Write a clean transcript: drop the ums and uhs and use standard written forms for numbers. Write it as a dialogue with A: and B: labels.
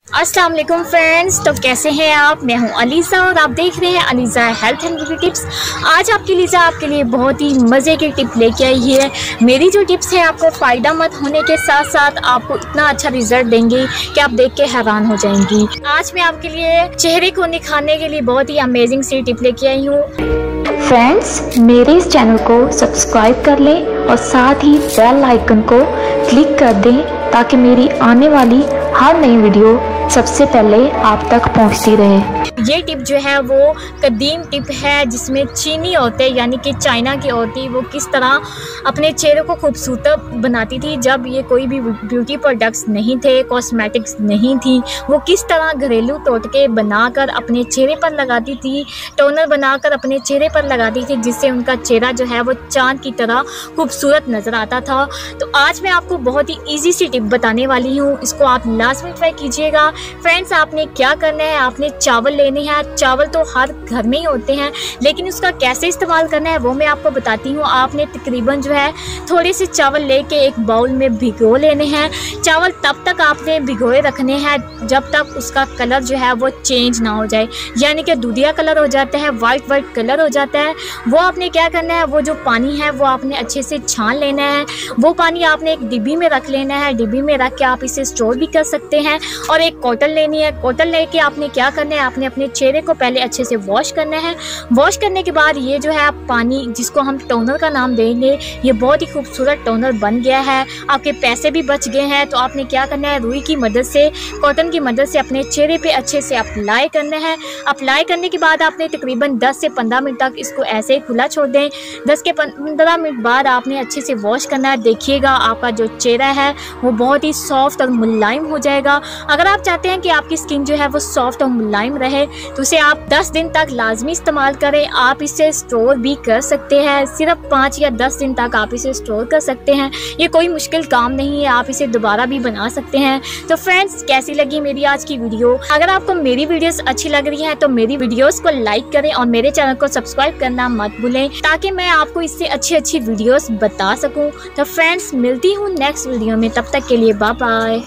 A: अस्सलाम वालेकुम फ्रेंड्स, तो कैसे हैं आप। मैं हूं अलीज़ा और आप देख रहे हैं Aliza health and beauty tips. आज आपके लिए बहुत ही मज़े की टिप लेके आई है। मेरी जो टिप्स हैं आपको फ़ायदा मंद होने के साथ साथ आपको इतना अच्छा रिजल्ट देंगे कि आप देख के हैरान हो जाएंगी। आज मैं आपके लिए चेहरे को निखारने के लिए बहुत ही अमेजिंग सी टिप लेके आई हूँ।
B: फ्रेंड्स, मेरे इस चैनल को सब्सक्राइब कर लें और साथ ही बेल आइकन को क्लिक कर दें ताकि मेरी आने वाली हर नई वीडियो सबसे पहले आप तक पहुंचती रहे।
A: ये टिप जो है वो कदीम टिप है जिसमें चीनी औरतें यानी कि चाइना की औरतें वो किस तरह अपने चेहरे को खूबसूरत बनाती थी जब ये कोई भी ब्यूटी प्रोडक्ट्स नहीं थे, कॉस्मेटिक्स नहीं थी। वो किस तरह घरेलू टोटके बनाकर अपने चेहरे पर लगाती थी, टोनर बनाकर अपने चेहरे पर लगाती थी जिससे उनका चेहरा जो है वो चाँद की तरह खूबसूरत नज़र आता था। तो आज मैं आपको बहुत ही ईजी सी टिप बताने वाली हूँ, इसको आप लास्ट में ट्राई कीजिएगा। फ्रेंड्स, आपने क्या करना है, आपने चावल लेने हैं। चावल तो हर घर में ही होते हैं लेकिन उसका कैसे इस्तेमाल करना है वो मैं आपको बताती हूँ। आपने तकरीबन जो है थोड़े से चावल लेके एक बाउल में भिगो लेने हैं। चावल तब तक आपने भिगोए रखने हैं जब तक उसका कलर जो है वो चेंज ना हो जाए, यानी कि दूधिया कलर हो जाता है, वाइट कलर हो जाता है। वो आपने क्या करना है, वो जो पानी है वो आपने अच्छे से छान लेना है। वो पानी आपने एक डिब्बी में रख लेना है। डिब्बी में रख के आप इसे स्टोर भी कर सकते हैं। और एक कॉटन लेनी है। कॉटन लेके आपने क्या करना है, आपने अपने चेहरे को पहले अच्छे से वॉश करना है। वॉश करने के बाद ये जो है पानी जिसको हम टोनर का नाम देंगे, ये बहुत ही खूबसूरत टोनर बन गया है। आपके पैसे भी बच गए हैं। तो आपने क्या करना है, रुई की मदद से, कॉटन की मदद से अपने चेहरे पे अच्छे से अप्लाई करना है। अप्लाई करने के बाद आपने तकरीबन 10 से 15 मिनट तक इसको ऐसे ही खुला छोड़ दें। 10 के 15 मिनट बाद आपने अच्छे से वॉश करना है। देखिएगा आपका जो चेहरा है वो बहुत ही सॉफ्ट और मुलायम हो जाएगा। अगर आप चाहते हैं कि आपकी स्किन जो है वो सॉफ्ट और मुलायम रहे तो इसे आप 10 दिन तक लाजमी इस्तेमाल करें। आप इसे स्टोर भी कर सकते हैं। सिर्फ 5 या 10 दिन तक आप इसे स्टोर कर सकते हैं। ये कोई मुश्किल काम नहीं है, आप इसे दोबारा भी बना सकते हैं। तो फ्रेंड्स, कैसी लगी मेरी आज की वीडियो। अगर आपको मेरी वीडियोस अच्छी लग रही है तो मेरी वीडियोस को लाइक करें और मेरे चैनल को सब्सक्राइब करना मत भूलें ताकि मैं आपको इससे अच्छी वीडियोस बता सकूं। तो फ्रेंड्स, मिलती हूँ नेक्स्ट वीडियो में, तब तक के लिए बाय बाय।